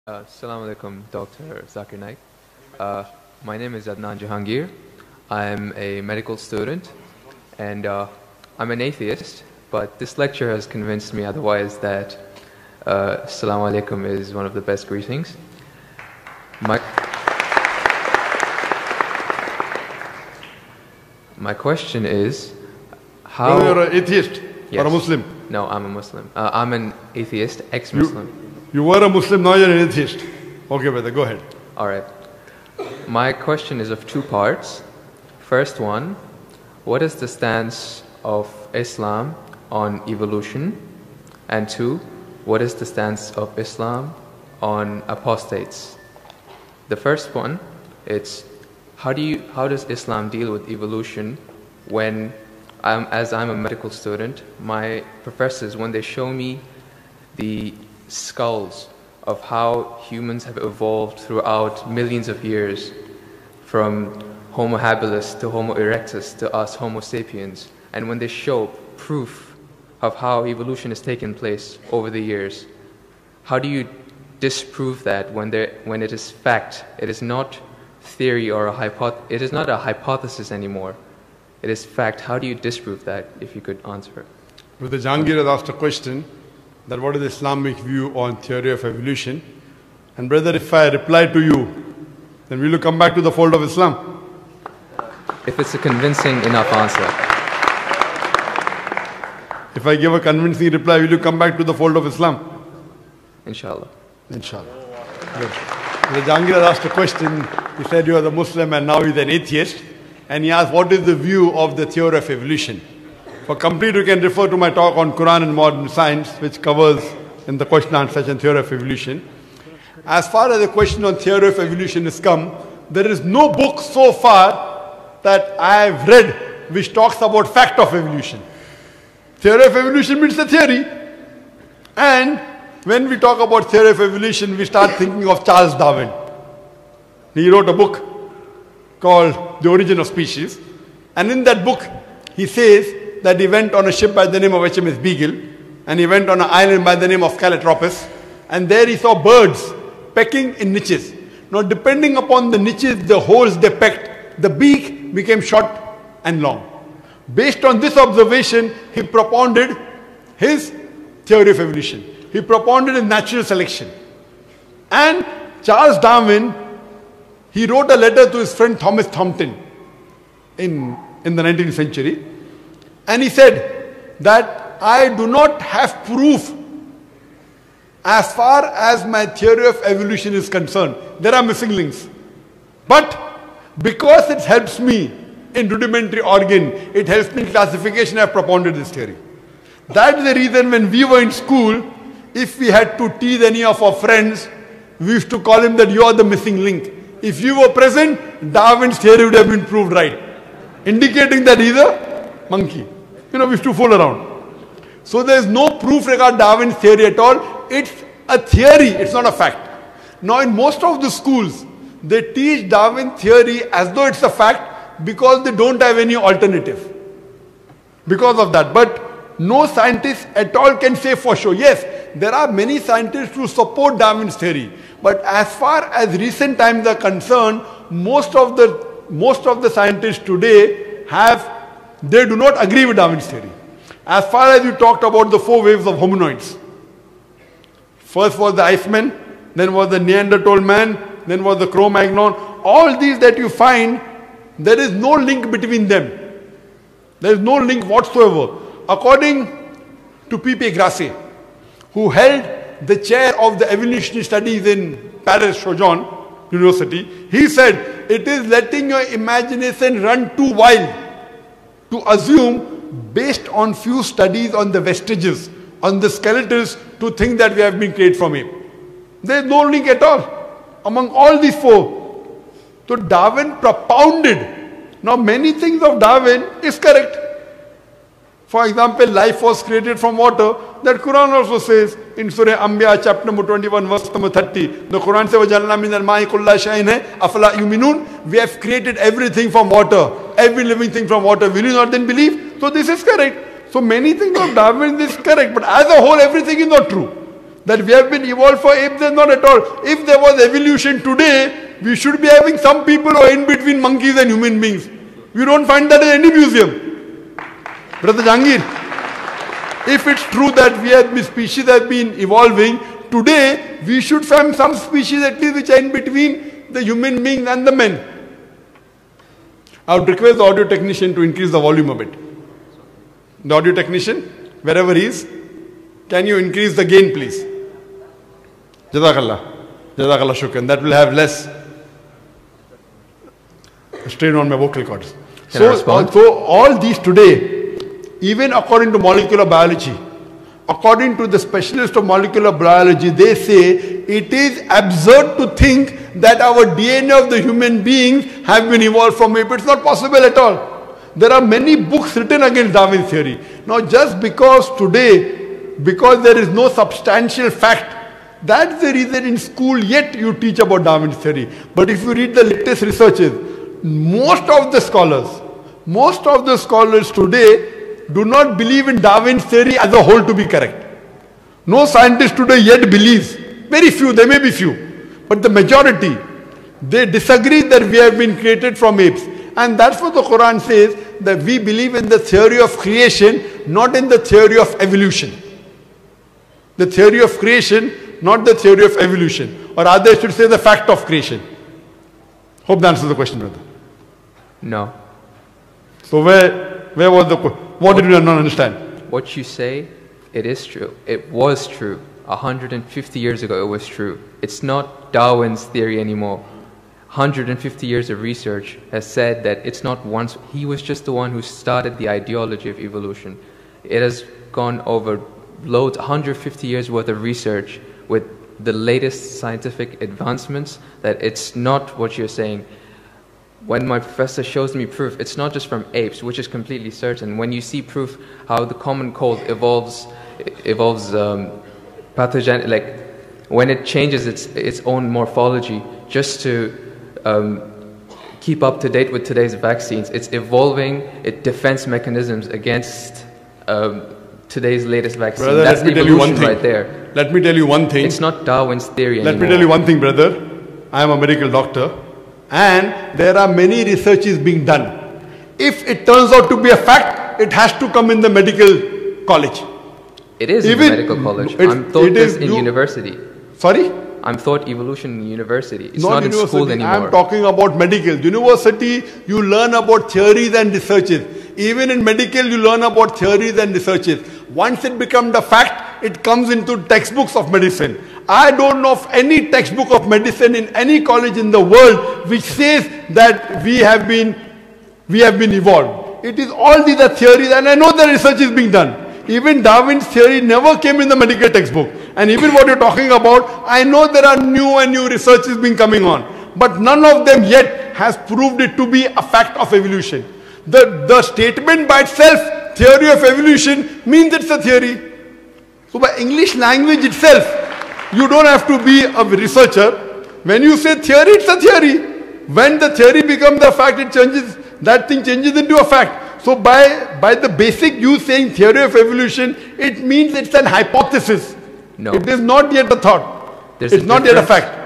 Assalamu alaikum, Dr. Zakir Naik. My name is Adnan Jahangir. I'm a medical student and I'm an atheist, but this lecture has convinced me otherwise that Assalamu alaikum is one of the best greetings. My question is, how... No, you're an atheist or a Muslim? No, I'm a Muslim. I'm an atheist, ex-Muslim. You were a Muslim, now you're an atheist. Okay, brother, go ahead. All right. My question is of two parts. First one, what is the stance of Islam on evolution? And two, what is the stance of Islam on apostates? The first one, it's how does Islam deal with evolution when, as I'm a medical student, my professors, when they show me the skulls of how humans have evolved throughout millions of years, from Homo habilis to Homo erectus to us Homo sapiens, and when they show proof of how evolution has taken place over the years, how do you disprove that when it is fact? It is not theory or it is not a hypothesis anymore. It is fact. How do you disprove that, if you could answer? Brother Jahangir has asked a question that what is the Islamic view on theory of evolution? And brother, if I reply to you, then will you come back to the fold of Islam? If it's a convincing enough answer. If I give a convincing reply, will you come back to the fold of Islam? Inshallah. Inshallah. Good. Brother Jahangir has asked a question. He said you are the Muslim and now he's an atheist. And he asked what is the view of the theory of evolution? For complete, you can refer to my talk on Quran and modern science, which covers in the question and answer session theory of evolution. As far as the question on theory of evolution is come, there is no book so far that I have read which talks about fact of evolution. Theory of evolution means the theory. And when we talk about theory of evolution, we start thinking of Charles Darwin. He wrote a book called The Origin of Species. And in that book, he says that he went on a ship by the name of HMS Beagle, and he went on an island by the name of Calotropis, and there he saw birds pecking in niches. Now, depending upon the niches, the holes they pecked, the beak became short and long. Based on this observation, he propounded his theory of evolution. He propounded his natural selection. And Charles Darwin, he wrote a letter to his friend Thomas Thompson in the 19th century. And he said that I do not have proof as far as my theory of evolution is concerned. There are missing links. But because it helps me in rudimentary organ, it helps me in classification, I have propounded this theory. That's the reason when we were in school, if we had to tease any of our friends, we used to call him that you are the missing link. If you were present, Darwin's theory would have been proved right, indicating that he's a monkey. We used to fool around. So there is no proof regarding Darwin's theory at all. It's a theory, it's not a fact. Now in most of the schools, they teach Darwin theory as though it's a fact because they don't have any alternative. Because of that. But no scientist at all can say for sure. Yes, there are many scientists who support Darwin's theory. But as far as recent times are concerned, most of the scientists today they do not agree with Darwin's theory. As far as you talked about the 4 waves of hominoids. First was the Iceman, then was the Neanderthal man, then was the Cro-Magnon. All these that you find, there is no link between them. There is no link whatsoever. According to P.P. Grasse, who held the chair of the evolutionary studies in Paris Sorbonne University, he said, it is letting your imagination run too wild to assume, based on few studies on the vestiges, on the skeletons, to think that we have been created from ape. There is no link at all among all these 4. So Darwin propounded. Now many things of Darwin is correct. For example, life was created from water. That Quran also says in Surah Anbiya chapter number 21 verse number 30. The Quran says, وَجَعَلْنَا مِنَ الْمَاءِ كُلَّ شَيْءٍ أَفَلَا يُؤْمِنُونَ. We have created everything from water. Every living thing from water. Will you not then believe? So this is correct. So many things of Darwin is correct. But as a whole, everything is not true. That we have been evolved for apes, then not at all. If there was evolution today, we should be having some people who are in between monkeys and human beings. We don't find that in any museum. Brother Jangir, if it's true that we have species have been evolving, today we should find some species at least which are in between the human beings and the men. I would request the audio technician to increase the volume a bit. The audio technician, wherever he is, can you increase the gain please? Jazakallah. Jazakallah shukran. That will have less strain on my vocal cords. So all these today, even according to molecular biology, according to the specialists of molecular biology, they say it is absurd to think that our DNA of the human beings have been evolved from ape. It's not possible at all. There are many books written against Darwin's theory. Now just because today, because there is no substantial fact, that's the reason in school yet you teach about Darwin's theory. But if you read the latest researches, most of the scholars today do not believe in Darwin's theory as a whole to be correct. No scientist today yet believes. Very few, there may be few. But the majority, they disagree that we have been created from apes. And that's what the Quran says, that we believe in the theory of creation, not in the theory of evolution. The theory of creation, not the theory of evolution. Or rather, I should say the fact of creation. Hope that answers the question, brother. No. So where was the question? What did you not understand? What you say, it is true. It was true. 150 years ago, it was true. It's not Darwin's theory anymore. 150 years of research has said that it's not once. He was just the one who started the ideology of evolution. It has gone over loads, 150 years worth of research with the latest scientific advancements, that it's not what you're saying. When my professor shows me proof, it's not just from apes, which is completely certain. When you see proof how the common cold evolves pathogen, like when it changes its own morphology just to keep up to date with today's vaccines, it's evolving its defense mechanisms against today's latest vaccine. Brother, that's evolution right there. Let me tell you one thing. It's not Darwin's theory anymore. Let me tell you one thing, brother. I am a medical doctor, and there are many researches being done. If it turns out to be a fact, it has to come in the medical college. It is in the medical college. I'm taught this in university. Sorry? I'm taught evolution in university. It's not in school anymore. I'm talking about medical. University, you learn about theories and researches. Even in medical, you learn about theories and researches. Once it becomes a fact, it comes into textbooks of medicine. I don't know of any textbook of medicine in any college in the world which says that we have been evolved. It is all these are theories, and I know the research is being done. Even Darwin's theory never came in the medical textbook. And even what you're talking about, I know there are new researches being coming on. But none of them yet has proved it to be a fact of evolution. The statement by itself, theory of evolution, means it's a theory. So by English language itself, you don't have to be a researcher. When you say theory, it's a theory. When the theory becomes a fact, it changes, that thing changes into a fact. So by the basic you saying theory of evolution, it means it's an hypothesis. No. It is not yet a thought. It's not yet a fact.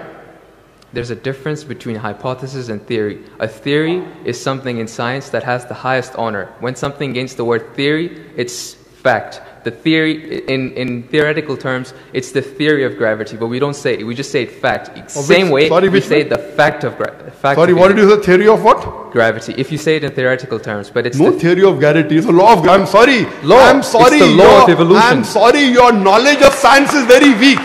There's a difference between hypothesis and theory. A theory is something in science that has the highest honor. When something gains the word theory, it's fact. The theory, in theoretical terms, it's the theory of gravity, but we don't say it, we just say it fact. Same way we say the fact of gravity. Sorry, what did you say? Theory of what? Gravity. If you say it in theoretical terms, but it's no theory of gravity. It's a law of gravity. I'm sorry. I'm sorry. It's the law of evolution. I'm sorry. Your knowledge of science is very weak.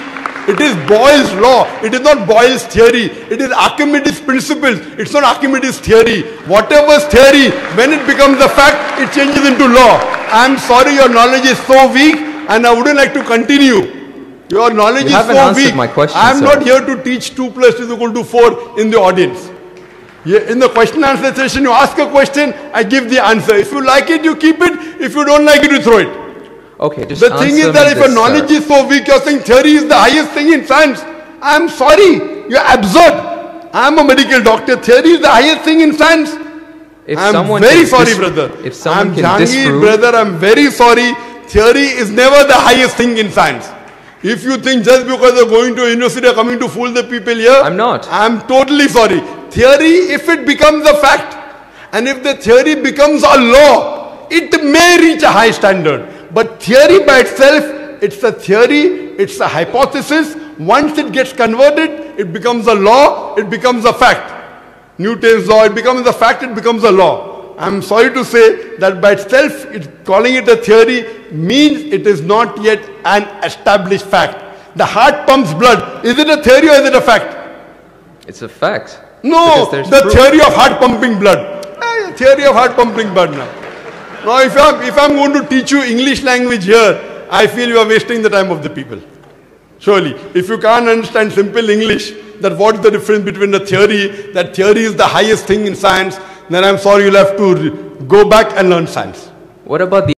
It is Boyle's law. It is not Boyle's theory. It is Archimedes' principles. It's not Archimedes' theory. Whatever's theory, when it becomes a fact, it changes into law. I'm sorry, your knowledge is so weak, and I wouldn't like to continue. Your knowledge is so weak. My question, I'm not here to teach 2 + 2 = 4 in the audience. In the question and answer session, you ask a question, I give the answer. If you like it, you keep it. If you don't like it, you throw it. Okay, just the thing is that if your knowledge is so weak, you're saying theory is the highest thing in science. I'm sorry, you're absurd. I'm a medical doctor. Theory is the highest thing in science. I'm very sorry, brother. If someone I'm Jangir, brother. I'm very sorry. Theory is never the highest thing in science. If you think just because you're going to a university or coming to fool the people here, I'm not. I'm totally sorry. Theory, if it becomes a fact, and if the theory becomes a law, it may reach a high standard. But theory by itself, it's a theory, it's a hypothesis. Once it gets converted, it becomes a law, it becomes a fact. Newton's law, it becomes a fact, it becomes a law. I'm sorry to say that by itself, calling it a theory means it is not yet an established fact. The heart pumps blood. Is it a theory or is it a fact? It's a fact. No, the proof. theory of heart pumping blood. Theory of heart pumping blood now. Now if I'm going to teach you English language here, I feel you are wasting the time of the people. Surely, if you can't understand simple English, that what is the difference between the theory, that theory is the highest thing in science, then I'm sorry, you'll have to go back and learn science. What about the